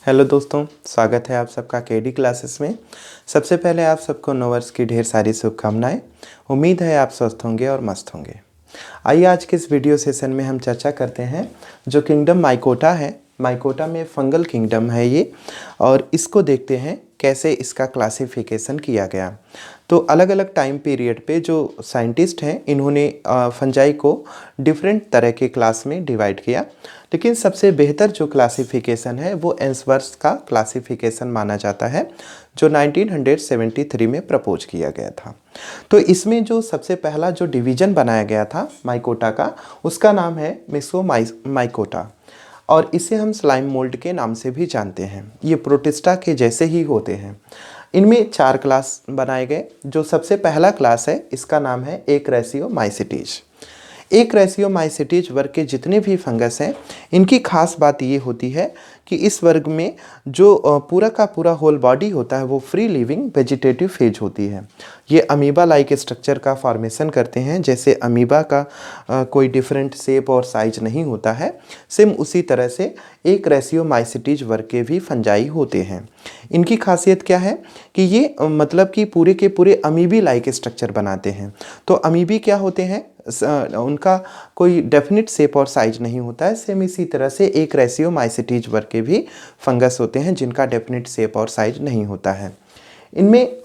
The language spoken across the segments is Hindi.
हेलो दोस्तों, स्वागत है आप सबका केडी क्लासेस में। सबसे पहले आप सबको नव वर्ष की ढेर सारी शुभकामनाएं। उम्मीद है आप स्वस्थ होंगे और मस्त होंगे। आइए आज के इस वीडियो सेशन में हम चर्चा करते हैं जो किंगडम माइकोटा है। माइकोटा में फंगल किंगडम है ये, और इसको देखते हैं कैसे इसका क्लासिफिकेशन किया गया। तो अलग अलग टाइम पीरियड पे जो साइंटिस्ट हैं इन्होंने फंजाई को डिफरेंट तरह के क्लास में डिवाइड किया, लेकिन सबसे बेहतर जो क्लासिफिकेशन है वो एंसवर्थ का क्लासिफिकेशन माना जाता है, जो 1973 में प्रपोज किया गया था। तो इसमें जो सबसे पहला जो डिवीज़न बनाया गया था माइकोटा का, उसका नाम है मिक्सोमाइकोटा, और इसे हम स्लाइम मोल्ड के नाम से भी जानते हैं। ये प्रोटिस्टा के जैसे ही होते हैं। इनमें 4 क्लास बनाए गए। जो सबसे पहला क्लास है इसका नाम है एकरेसियोमाइसिटीज। एकरेसियोमाइसिटीज वर्ग के जितने भी फंगस हैं, इनकी खास बात ये होती है कि इस वर्ग में जो पूरा का पूरा होल बॉडी होता है वो फ्री लिविंग वेजिटेटिव फेज होती है। ये अमीबा लाइक स्ट्रक्चर का फॉर्मेशन करते हैं। जैसे अमीबा का कोई डिफरेंट शेप और साइज नहीं होता है, सेम उसी तरह से एकरेसियोमाइसिटीज वर्ग के भी फंजाई होते हैं। इनकी खासियत क्या है कि ये मतलब कि पूरे के पूरे अमीबी लाइक स्ट्रक्चर बनाते हैं। तो अमीबी क्या होते हैं, उनका कोई डेफिनेट शेप और साइज नहीं होता है। सेम इसी तरह से एकरेसियोमाइसिटीज वर्ग के भी फंगस होते हैं जिनका डेफिनेट शेप और साइज नहीं होता है। इनमें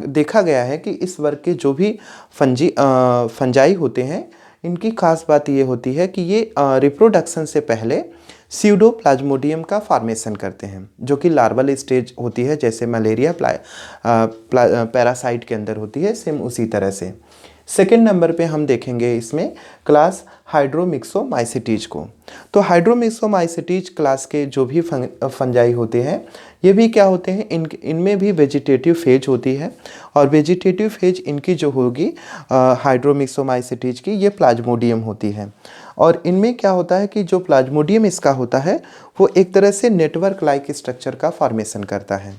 देखा गया है कि इस वर्ग के जो भी फंजाई होते हैं, इनकी खास बात ये होती है कि ये रिप्रोडक्शन से पहले स्यूडोप्लाज्मोडियम का फॉर्मेशन करते हैं, जो कि लार्वल स्टेज होती है, जैसे मलेरिया पैरासाइट के अंदर होती है, सेम उसी तरह से। सेकेंड नंबर पे हम देखेंगे इसमें क्लास हाइड्रोमिक्सोमाइसिटीज को। तो हाइड्रोमिक्सोमाइसिटीज क्लास के जो भी फंजाई होते हैं, ये भी क्या होते हैं, इनमें भी वेजिटेटिव फेज होती है, और वेजिटेटिव फेज इनकी जो होगी हाइड्रोमिक्सोमाइसिटीज की, ये प्लाज्मोडियम होती है। और इनमें क्या होता है कि जो प्लाज्मोडियम इसका होता है वो एक तरह से नेटवर्क लाइक स्ट्रक्चर का फॉर्मेशन करता है।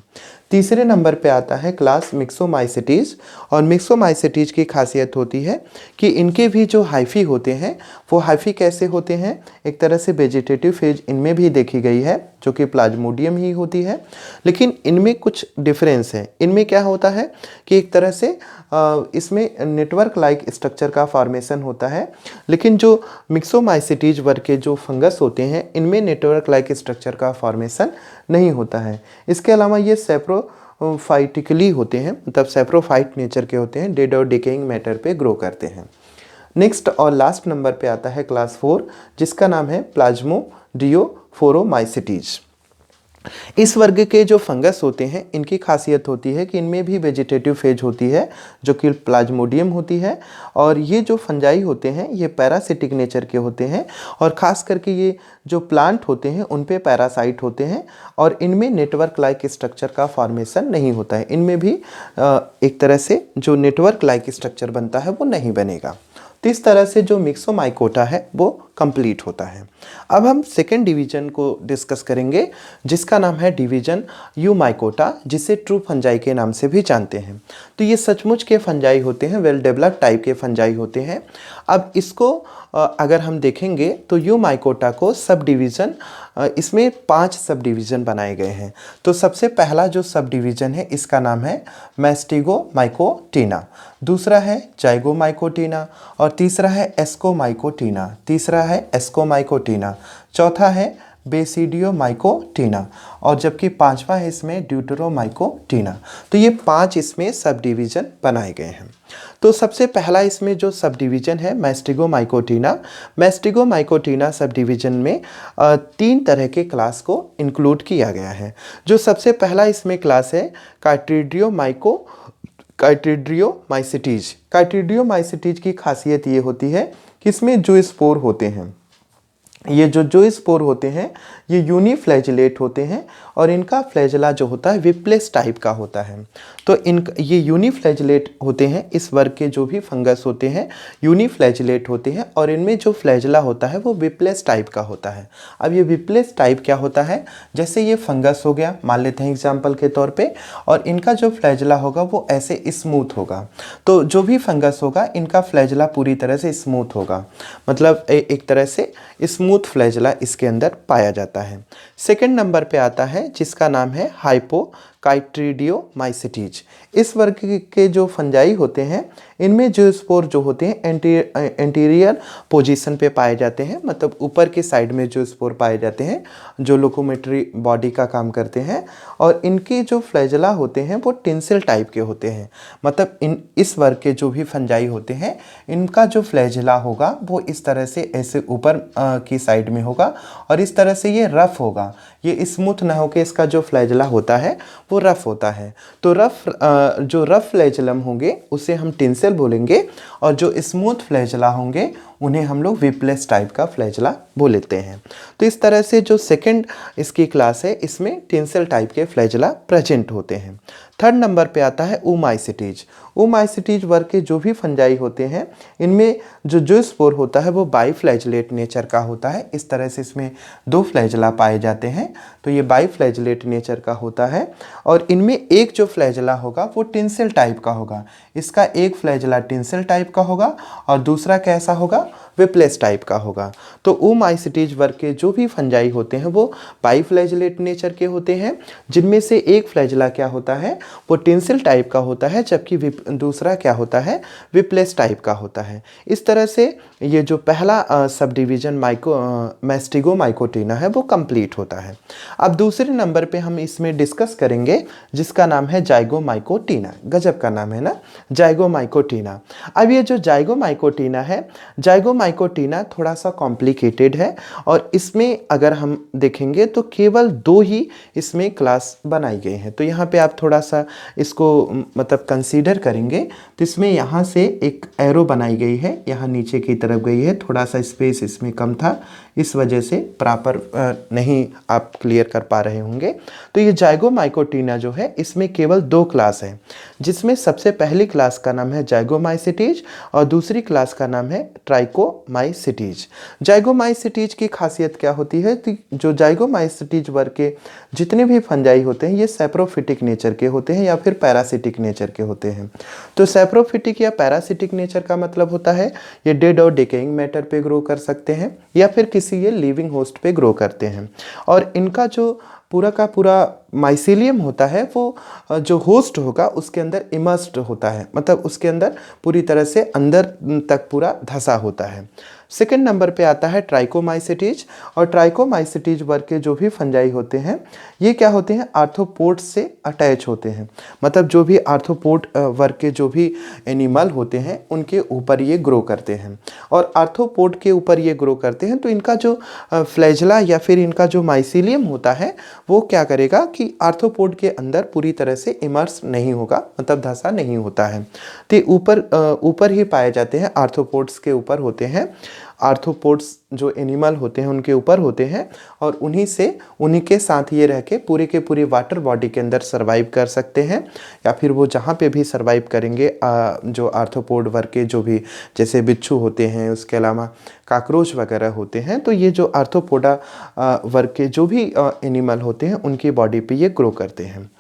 तीसरे नंबर पे आता है क्लास मिक्सोमाइसिटीज, और मिक्सोमाइसिटीज की खासियत होती है कि इनके भी जो हाइफी होते हैं वो हाइफी कैसे होते हैं, एक तरह से वेजिटेटिव फेज इनमें भी देखी गई है, जो कि प्लाज्मोडियम ही होती है, लेकिन इनमें कुछ डिफरेंस है। इनमें क्या होता है कि एक तरह से इसमें नेटवर्क लाइक स्ट्रक्चर का फॉर्मेशन होता है, लेकिन जो मिक्सोमाइसिटीज वर्ग के जो फंगस होते हैं इनमें नेटवर्क लाइक स्ट्रक्चर का फॉर्मेशन नहीं होता है। इसके अलावा ये सेप्रोफाइटिकली होते हैं, मतलब सेप्रोफाइट नेचर के होते हैं, डेड और डिकेइंग मैटर पे ग्रो करते हैं। नेक्स्ट और लास्ट नंबर पे आता है क्लास 4, जिसका नाम है प्लाज्मोडियोफोरोमाइसिटीज। इस वर्ग के जो फंगस होते हैं इनकी खासियत होती है कि इनमें भी वेजिटेटिव फेज होती है, जो कि प्लाज्मोडियम होती है, और ये जो फंजाई होते हैं ये पैरासिटिक नेचर के होते हैं, और ख़ास करके ये जो प्लांट होते हैं उन पे पैरासाइट होते हैं, और इनमें नेटवर्क लाइक स्ट्रक्चर का फॉर्मेशन नहीं होता है। इनमें भी एक तरह से जो नेटवर्क लाइक स्ट्रक्चर बनता है वो नहीं बनेगा। तो इस तरह से जो मिक्सोमाइकोटा है वो कंप्लीट होता है। अब हम सेकेंड डिवीजन को डिस्कस करेंगे, जिसका नाम है डिवीजन यूमाइकोटा, जिसे ट्रू फंजाई के नाम से भी जानते हैं। तो ये सचमुच के फंजाई होते हैं, वेल डेवलप्ड टाइप के फंजाई होते हैं। अब इसको अगर हम देखेंगे तो यूमाइकोटा को सब डिवीज़न, इसमें 5 सब डिवीज़न बनाए गए हैं। तो सबसे पहला जो सब डिवीज़न है इसका नाम है मैस्टिगोमाइकोटिना, दूसरा है जाइगोमाइकोटिना, और तीसरा है एस्कोमाइकोटिना, तीसरा है एस्कोमाइकोटिना, चौथा है बेसिडियोमाइकोटिना, और जबकि 5वां है इसमें ड्यूटेरोमाइकोटिना। तो ये 5 इसमें सब डिवीज़न बनाए गए हैं। तो सबसे पहला इसमें जो सब डिवीज़न है मैस्टिगोमाइकोटिना। मैस्टिगोमाइकोटिना सब डिवीज़न में 3 तरह के क्लास को इंक्लूड किया गया है। जो सबसे पहला इसमें क्लास है काइट्रिडियोमाइसिटीज। काइट्रिडियोमाइसिटीज की खासियत ये होती है कि इसमें जो स्पोर होते हैं, ये जो स्पोर होते हैं ये यूनिफ्लैजिलेट होते हैं, और इनका फ्लैजला जो होता है विप्लेस टाइप का होता है। तो ये यूनिफ्लैजिलेट होते हैं। इस वर्ग के जो भी फंगस होते हैं यूनिफ्लैजिलेट होते हैं, और इनमें जो फ्लैजला होता है वो विप्लेस टाइप का होता है। अब ये विप्लेस टाइप क्या होता है, जैसे ये फंगस हो गया, मान लेते हैं एग्जाम्पल के तौर पे, और इनका जो फ्लैजला होगा वो ऐसे स्मूथ होगा। तो जो भी फंगस होगा इनका फ्लैजला पूरी तरह से स्मूथ होगा, मतलब एक तरह से स्मूथ स्मूथ फ्लैजेला इसके अंदर पाया जाता है। सेकंड नंबर पे आता है जिसका नाम है हाइपोकाइट्रीडियोमाइसिटीज। इस वर्ग के जो फंजाई होते हैं इनमें जो स्पोर जो होते हैं एंटीरियर पोजीशन पे पाए जाते हैं, मतलब ऊपर के साइड में जो स्पोर पाए जाते हैं जो लोकोमेटरी बॉडी का काम करते हैं। और इनके जो फ्लैजेला होते हैं वो टिंसिल टाइप के होते हैं, मतलब इस वर्ग के जो भी फंजाई होते हैं इनका जो फ्लैजेला होगा वो इस तरह से ऐसे ऊपर की साइड में होगा और इस तरह से ये रफ होगा। ये स्मूथ ना होकर इसका जो फ्लैजेला होता है वो रफ होता है। तो जो रफ फ्लैजेलम होंगे उसे हम टिंसिल बोलेंगे और जो स्मूथ फ्लैजेला होंगे उन्हें हम लोग विपलेस टाइप का फ्लैजेला बोलते हैं। तो इस तरह से जो सेकंड इसकी क्लास है इसमें टिंसिल टाइप के फ्लैजेला प्रेजेंट होते हैं। थर्ड नंबर पे आता है ओमाइसिटीज। ओमाइसिटीज वर्ग के जो भी फंजाई होते हैं इनमें जो स्पोर होता है वो बाईफ्लैजेलेट नेचर का होता है। इस तरह से इसमें 2 फ्लैजेला पाए जाते हैं, तो ये बाईफ्लैजेलेट नेचर का होता है और इनमें एक जो फ्लैजेला होगा वो टिंसिल टाइप का होगा। इसका एक फ्लैजेला टिंसिल टाइप का होगा और दूसरा कैसा होगा, विपलेस टाइप का होगा। तो ओमाइसिटीज वर्ग के जो भी फंजाई होते हैं वो बाईफ्लैजेलेट नेचर के होते हैं, जिनमें से एक फ्लैजेला क्या होता है वो टिंसिल टाइप का होता है जबकि दूसरा क्या होता है, विपलेस टाइप का होता है। इस तरह से ये जो पहला सब डिवीजन मैस्टिगोमाइकोटिना है वो कंप्लीट होता है। अब दूसरे नंबर पे हम इसमें डिस्कस करेंगे जिसका नाम है जाइगोमाइकोटिना। गजब का नाम है ना, जाइगोमाइकोटिना। अब ये जो जाइगोमाइकोटिना है, जाइगोमाइकोटिना थोड़ा सा कॉम्प्लिकेटेड है और इसमें अगर हम देखेंगे तो केवल 2 ही इसमें क्लास बनाई गई हैं। तो यहाँ पे आप थोड़ा सा इसको मतलब कंसीडर करेंगे तो इसमें यहाँ से एक एरो बनाई गई है, यहाँ नीचे की तरफ गई है, थोड़ा सा स्पेस इसमें कम था इस वजह से प्रॉपर नहीं आप क्लियर कर पा रहे होंगे। तो ये जाइगोमाइकोटिना जो है इसमें केवल 2 क्लास है, जिसमें सबसे पहली क्लास का नाम है जाइगोमाइसिटीज और दूसरी क्लास का नाम है ट्राइकोमाइसिटीज। जाइगोमाइसिटीज की खासियत क्या होती है कि जो जाइगोमाइसिटीज वर्ग के जितने भी फंजाई होते हैं ये सैप्रोफिटिक नेचर के होते हैं या फिर पैरासिटिक नेचर के होते हैं। तो सैप्रोफिटिक या पैरासिटिक नेचर का मतलब होता है ये डेड और डिकेइंग मैटर पे ग्रो कर सकते हैं या फिर किसी ये लिविंग होस्ट पे ग्रो करते हैं। और इनका जो पूरा का पूरा माइसीलियम होता है वो जो होस्ट होगा उसके अंदर इमर्स्ड होता है, मतलब उसके अंदर पूरी तरह से अंदर तक पूरा धंसा होता है। सेकेंड नंबर पे आता है ट्राइकोमाइसिटीज और ट्राइकोमाइसिटीज वर्ग के जो भी फंजाई होते हैं ये क्या होते हैं, आर्थ्रोपोड्स से अटैच होते हैं, मतलब जो भी आर्थ्रोपोड वर्ग के जो भी एनिमल होते हैं उनके ऊपर ये ग्रो करते हैं और आर्थ्रोपोड के ऊपर ये ग्रो करते हैं। तो इनका जो फ्लैजेला या फिर इनका जो माइसीलियम होता है वो क्या करेगा कि आर्थ्रोपोड के अंदर पूरी तरह से इमर्स नहीं होगा, मतलब धंसा नहीं होता है। तो ऊपर ही पाए जाते हैं, आर्थ्रोपोड्स के ऊपर होते हैं। आर्थ्रोपोड्स जो एनिमल होते हैं उनके ऊपर होते हैं और उन्हीं के साथ ये रह के पूरी वाटर बॉडी के अंदर सर्वाइव कर सकते हैं या फिर वो जहाँ पे भी सर्वाइव करेंगे जो आर्थ्रोपोड वर्ग के जो भी जैसे बिच्छू होते हैं, उसके अलावा काकरोच वगैरह होते हैं, तो ये जो आर्थ्रोपोडा वर्ग के जो भी एनिमल होते हैं उनकी बॉडी पे ये ग्रो करते हैं।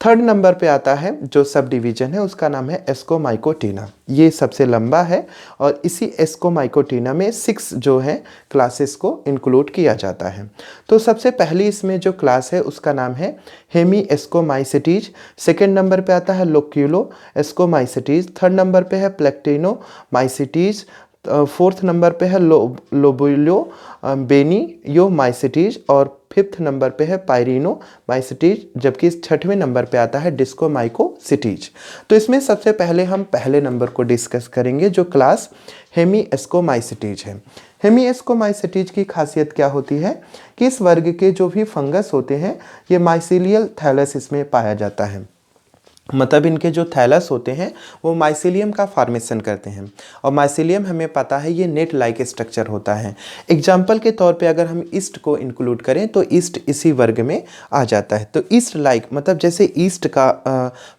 थर्ड नंबर पे आता है जो सब डिवीजन है उसका नाम है एस्कोमाइकोटिना। ये सबसे लंबा है और इसी एस्कोमाइकोटिना में 6 जो है क्लासेस को इंक्लूड किया जाता है। तो सबसे पहली इसमें जो क्लास है उसका नाम है हेमी एस्कोमाइसिटीज। सेकेंड नंबर पे आता है लोक्यूलो एस्कोमाइसिटीज। थर्ड नंबर पे है प्लेक्टिनोमाइसिटीज। फोर्थ नंबर पे है लोबुलो बेनियोमाइसिटीज और फिफ्थ नंबर पे है पायरिनोमाइसिटीज, जबकि 6वें नंबर पे आता है डिस्कोमाइकोसिटीज। तो इसमें सबसे पहले हम पहले नंबर को डिस्कस करेंगे जो क्लास हेमी एस्कोमाइसिटीज है। हेमी एस्कोमाइसिटीज की खासियत क्या होती है कि इस वर्ग के जो भी फंगस होते हैं ये माइसीलियल थैलस इसमें पाया जाता है, मतलब इनके जो थैलस होते हैं वो माइसीलियम का फॉर्मेशन करते हैं और माइसीलियम हमें पता है ये नेट लाइक स्ट्रक्चर होता है। एग्जाम्पल के तौर पे अगर हम ईस्ट को इंक्लूड करें तो ईस्ट इसी वर्ग में आ जाता है। तो ईस्ट लाइक मतलब जैसे ईस्ट का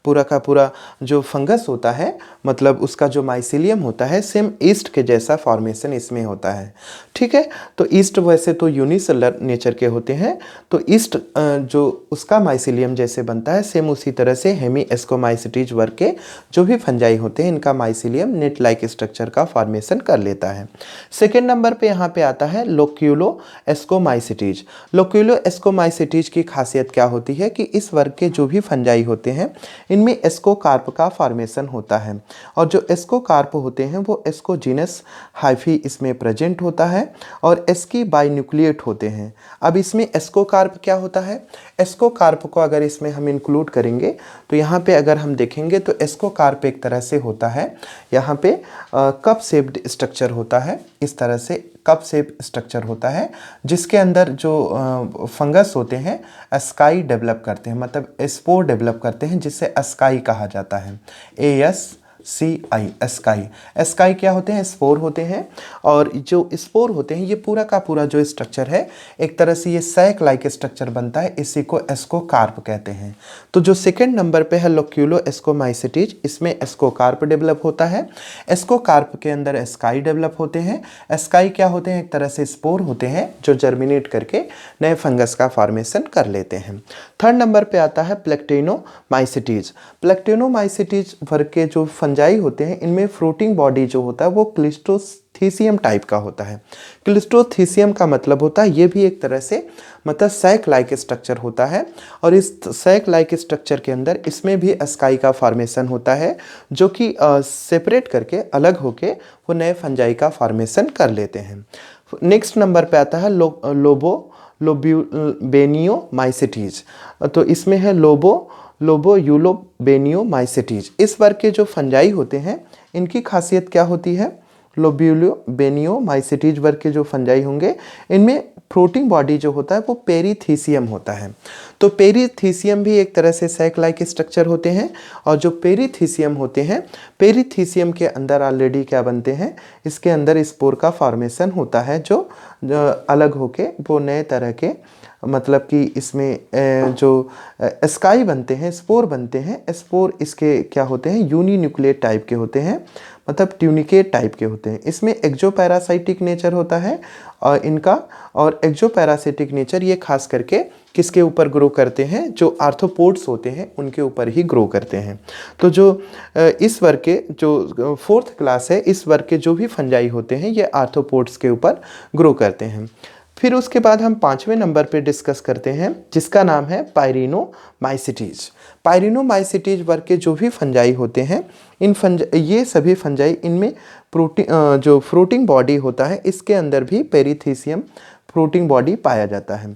पूरा जो फंगस होता है मतलब उसका जो माइसीलियम होता है सेम ईस्ट के जैसा फॉर्मेशन इसमें होता है, ठीक है। तो ईस्ट वैसे तो यूनिसेलुलर नेचर के होते हैं, तो ईस्ट जो उसका माइसीलियम जैसे बनता है सेम उसी तरह से हेमी एस्कोमाइसिटीज वर्ग के जो भी फंजाई होते हैं इनका माइसिलियम नेट लाइक स्ट्रक्चर का फॉर्मेशन कर लेता है। सेकेंड नंबर पे यहाँ पे आता है लोक्यूलो एस्कोमाइसिटीज। लोक्यूलो एस्कोमाइसिटीज की खासियत क्या होती है कि इस वर्ग के जो भी फंजाई होते हैं इनमें एस्कोकार्प का फॉर्मेशन होता है, और जो एस्कोकार्प होते हैं वो एस्कोजीनस हाइफी इसमें प्रेजेंट होता है और एस्की बाइन्यूक्लिएट होते हैं। अब इसमें एस्कोकार्प क्या होता है, एस्कोकार्प को अगर इसमें हम इंक्लूड करेंगे तो यहाँ पे अगर हम देखेंगे तो एस्कोकार्प एक तरह से होता है, यहाँ पे कप शेप्ड स्ट्रक्चर होता है, इस तरह से कप शेप स्ट्रक्चर होता है जिसके अंदर जो फंगस होते हैं अस्काई डेवलप करते हैं, मतलब स्पोर डेवलप करते हैं जिससे अस्काई कहा जाता है। ASCI ASCII. अस्काई क्या होते हैं, स्पोर होते हैं, और जो स्पोर होते हैं ये पूरा का पूरा जो स्ट्रक्चर है एक तरह से ये सैक लाइक स्ट्रक्चर बनता है, इसी को एस्कोकार्प कहते हैं। तो जो सेकंड नंबर पे है लोक्यूलो एस्कोमाइसिटीज, इसमें एस्कोकार्प डेवलप होता है। एस्कोकार्प के अंदर एस्काई डेवलप होते हैं। एस्काई क्या होते हैं, एक तरह से स्पोर होते हैं जो जर्मिनेट करके नए फंगस का फॉर्मेशन कर लेते हैं। थर्ड नंबर पे आता है प्लेक्टेनोमाइसिटीज। प्लेक्टेनोमाइसिटीज वर्ग के जो फंजाई होते हैं इनमें फ्रूटिंग बॉडी जो होता है वो क्लिस्टोथीसियम टाइप का होता है। क्लिस्टोथीसियम का मतलब होता है ये भी एक तरह से मतलब सैक लाइक स्ट्रक्चर होता है, और इस सैक लाइक स्ट्रक्चर के अंदर इसमें भी अस्काई का फॉर्मेशन होता है जो कि सेपरेट करके अलग होके वो नए फंजाई का फॉर्मेशन कर लेते हैं। नेक्स्ट नंबर पे आता है लोबोयूलोबेनियोमाइसिटीज। तो इसमें है लोबोयूलोबेनियोमाइसिटीज। इस वर्ग के जो फंजाई होते हैं इनकी खासियत क्या होती है, लोबोयूलोबेनियोमाइसिटीज वर्ग के जो फंजाई होंगे इनमें फ्रूटिंग बॉडी जो होता है वो पेरीथीसियम होता है। तो पेरीथीसियम भी एक तरह से सैक लाइक स्ट्रक्चर होते हैं, और जो पेरीथीसियम होते हैं पेरीथीसियम के अंदर ऑलरेडी क्या बनते हैं, इसके अंदर स्पोर का फॉर्मेशन होता है जो अलग होके वो नए तरह के मतलब कि इसमें जो स्काई बनते हैं, स्पोर बनते हैं। स्पोर इसके क्या होते हैं, यूनिन्यूक्लिएट टाइप के होते हैं, मतलब ट्यूनिकेट टाइप के होते हैं। इसमें एक्जोपैरासाइटिक नेचर होता है और इनका, और एक्जोपैरासिटिक नेचर ये खास करके किसके ऊपर ग्रो करते हैं, जो आर्थ्रोपोड्स होते हैं उनके ऊपर ही ग्रो करते हैं। तो जो इस वर्ग के जो फोर्थ क्लास है, इस वर्ग के जो भी फंजाई होते हैं ये आर्थ्रोपोड्स के ऊपर ग्रो करते हैं। फिर उसके बाद हम पाँचवें नंबर पे डिस्कस करते हैं जिसका नाम है पायरिनोमाइसिटीज। पायरिनोमाइसिटीज वर्ग के जो भी फंजाई होते हैं ये सभी फंजाई इनमें प्रोटीन जो फ्रूटिंग बॉडी होता है इसके अंदर भी पेरीथीसियम फ्रूटिंग बॉडी पाया जाता है।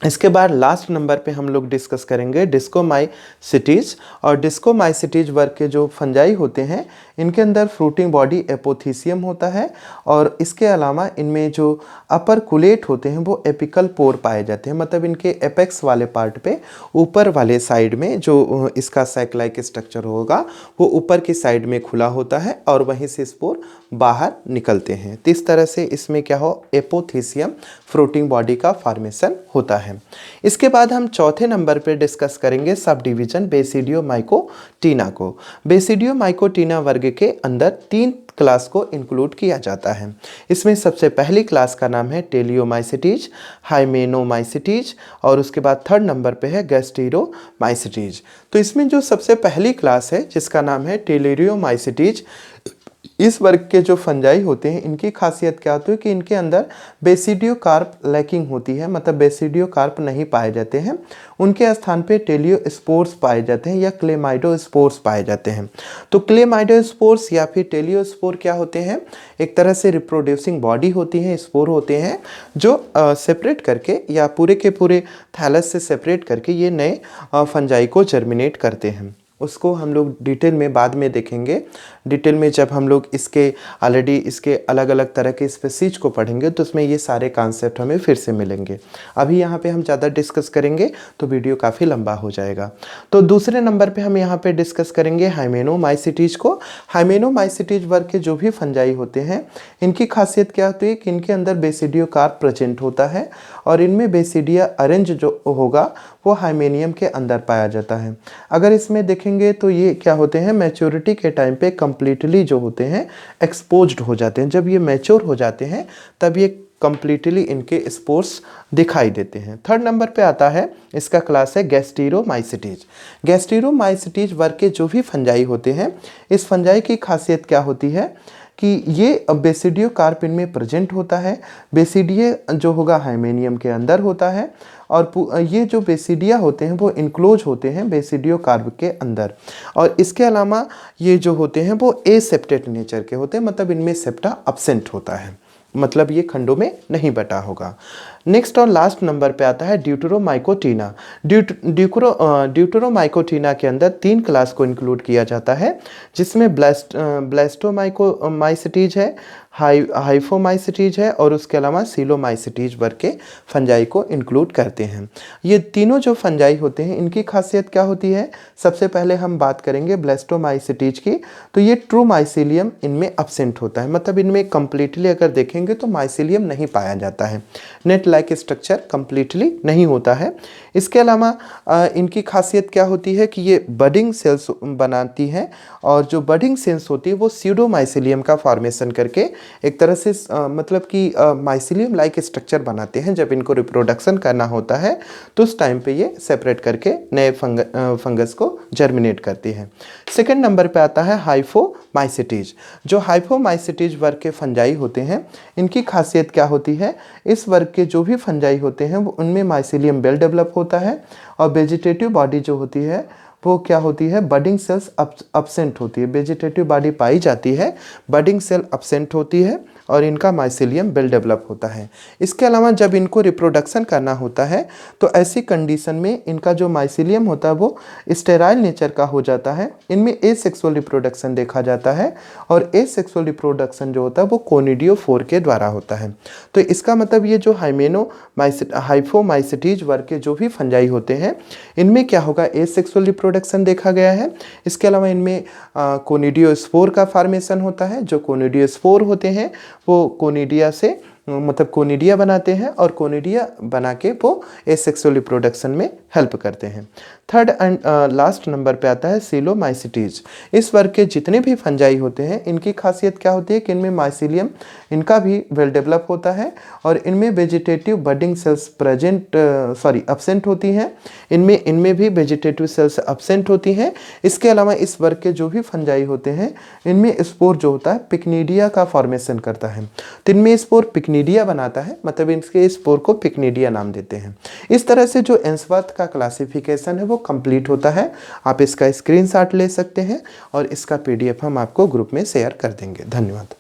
इसके बाद लास्ट नंबर पे हम लोग डिस्कस करेंगे डिस्कोमाइसिटीज। और डिस्कोमाइसिटीज वर्ग के जो फंजाई होते हैं इनके अंदर फ्रूटिंग बॉडी एपोथीसियम होता है, और इसके अलावा इनमें जो अपर कुलेट होते हैं वो एपिकल पोर पाए जाते हैं, मतलब इनके एपेक्स वाले पार्ट पे ऊपर वाले साइड में जो इसका सैक लाइक स्ट्रक्चर होगा वो ऊपर की साइड में खुला होता है और वहीं से स्पोर बाहर निकलते हैं। तो इस तरह से इसमें क्या हो, एपोथीसियम फ्रूटिंग बॉडी का फॉर्मेशन होता है। इसके बाद हम चौथे नंबर पे डिस्कस करेंगे सब डिवीजन बेसिडियोमाइकोटिना को। बेसिडियोमाइकोटिना वर्ग के अंदर 3 क्लास को इंक्लूड किया जाता है। इसमें सबसे पहली क्लास का नाम है टेलियोमाइसिटीज, हाइमेनोमाइसिटीज, और उसके बाद थर्ड नंबर पे है गैस्ट्रोमाइसिटीज। तो इसमें जो सबसे पहली क्लास है जिसका नाम है टेलियोमाइसिटीज, इस वर्ग के जो फंजाई होते हैं इनकी खासियत क्या होती है कि इनके अंदर बेसिडियोकार्प लैकिंग होती है, मतलब बेसिडियोकार्प नहीं पाए जाते हैं। उनके स्थान पे टेलियोस्पोर्स पाए जाते हैं या क्लेमाइडोस्पोर्स पाए जाते हैं। तो क्लेमाइडोस्पोर्स या फिर टेलियोस्पोर क्या होते हैं, एक तरह से रिप्रोड्यूसिंग बॉडी होती है, स्पोर होते हैं जो सेपरेट करके या पूरे के पूरे थैलस से सेपरेट करके ये नए फंजाई को जर्मिनेट करते हैं। उसको हम लोग डिटेल में बाद में देखेंगे। डिटेल में जब हम लोग इसके ऑलरेडी इसके अलग अलग तरह के स्पीशीज को पढ़ेंगे तो उसमें ये सारे कॉन्सेप्ट हमें फिर से मिलेंगे। अभी यहाँ पे हम ज़्यादा डिस्कस करेंगे तो वीडियो काफ़ी लंबा हो जाएगा। तो दूसरे नंबर पे हम यहाँ पे डिस्कस करेंगे हाइमेनोमाइसिटीज को। हाइमेनोमाइसिटीज वर्ग के जो भी फंजाई होते हैं इनकी खासियत क्या होती है कि इनके अंदर बेसिडियोकार्प प्रेजेंट होता है, और इनमें बेसिडिया ऑरेंज जो होगा वो हाइमेनियम के अंदर पाया जाता है। अगर इसमें देखेंगे तो ये क्या होते हैं, मैच्योरिटी के टाइम पे कम्प्लीटली जो होते हैं एक्सपोज्ड हो जाते हैं। जब ये मैच्योर हो जाते हैं तब ये कम्प्लीटली इनके स्पोर्स दिखाई देते हैं। थर्ड नंबर पे आता है इसका क्लास है गैस्ट्रोमाइसिटीज। गैस्ट्रोमाइसिटीज वर्ग के जो भी फंजाई होते हैं, इस फंजाई की खासियत क्या होती है कि ये बेसिडियो कार्प इनमें प्रेजेंट होता है। बेसिडिया जो होगा हाइमेनियम के अंदर होता है और ये जो बेसिडिया होते हैं वो इनक्लोज होते हैं बेसिडियो कार्प के अंदर। और इसके अलावा ये जो होते हैं वो एसेप्टेट नेचर के होते हैं, मतलब इनमें सेप्टा अब्सेंट होता है, मतलब ये खंडों में नहीं बटा होगा। नेक्स्ट और लास्ट नंबर पे आता है ड्यूटेरोमाइकोटीना। ड्यूटेरोमाइकोटीना के अंदर 3 क्लास को इंक्लूड किया जाता है, जिसमें ब्लास्टोमाइसिटीज है, हाइफोमाइसिटीज है और उसके अलावा सीलोमाइसिटीज वर्ग के फंजाई को इंक्लूड करते हैं। ये तीनों जो फंजाई होते हैं इनकी खासियत क्या होती है, सबसे पहले हम बात करेंगे ब्लास्टोमाइसिटीज की। तो ये ट्रू माइसिलियम इनमें अब्सेंट होता है, मतलब इनमें कंप्लीटली अगर देखेंगे तो माइसिलियम नहीं पाया जाता है, नेट लाइक स्ट्रक्चर कंप्लीटली नहीं होता है। इसके अलावा इनकी खासियत क्या होती है कि ये बडिंग सेल्स बनाती हैं और जो बडिंग सेल्स होती है वो स्यूडोमाइसिलियम का फॉर्मेशन करके एक तरह से मतलब कि माइसिलियम लाइक स्ट्रक्चर बनाते हैं। जब इनको रिप्रोडक्शन करना होता है तो उस टाइम पे ये सेपरेट करके नए फंगस को जर्मिनेट करती हैं। सेकेंड नंबर पे आता है हाइफोमाइसिटीज। जो हाइफोमाइसिटीज वर्ग के फंजाई होते हैं इनकी खासियत क्या होती है, इस वर्ग के जो भी फंजाई होते हैं वो उनमें माइसिलियम वेल डेवलप होता है और वेजिटेटिव बॉडी जो होती है वो क्या होती है, बडिंग सेल्स अब्सेंट होती है। वेजिटेटिव बॉडी पाई जाती है, बडिंग सेल अब्सेंट होती है और इनका माइसिलियम वेल डेवलप होता है। इसके अलावा जब इनको रिप्रोडक्शन करना होता है तो ऐसी कंडीशन में इनका जो माइसिलियम होता है वो स्टेराइल नेचर का हो जाता है। इनमें एसेक्सुअल रिप्रोडक्शन देखा जाता है और एसेक्सुअल रिप्रोडक्शन जो होता है वो कोनिडियोफोर के द्वारा होता है। तो इसका मतलब ये जो हाइफोमाइसिटीज वर्ग के जो भी फंजाई होते हैं इनमें क्या होगा, एसेक्सुअल रिप्रोडक्शन देखा गया है। इसके अलावा इनमें कोनिडियोस्पोर का फॉर्मेशन होता है। जो कोनिडियोस्पोर होते हैं वो कोनिडिया से मतलब कोनिडिया बनाते हैं और कोनिडिया बना के वो एसेक्सुअल रिप्रोडक्शन में हेल्प करते हैं। थर्ड एंड लास्ट नंबर पे आता है सीलोमाइसिटीज। इस वर्ग के जितने भी फंजाई होते हैं इनकी खासियत क्या होती है कि इनमें माइसिलियम इनका भी वेल डेवलप होता है और इनमें वेजिटेटिव बडिंग सेल्स अब्सेंट होती हैं। इनमें भी वेजिटेटिव सेल्स अब्सेंट होती हैं। इसके अलावा इस वर्ग के जो भी फंजाई होते हैं इनमें स्पोर जो होता है पिक्निडिया का फॉर्मेशन करता है। तो इनमें स्पोर पिक्निडिया बनाता है, मतलब इसके स्पोर को पिक्निडिया नाम देते हैं। इस तरह से जो एंसवर्थ का क्लासिफिकेशन है वो कंप्लीट होता है। आप इसका स्क्रीनशॉट ले सकते हैं और इसका PDF हम आपको ग्रुप में शेयर कर देंगे। धन्यवाद।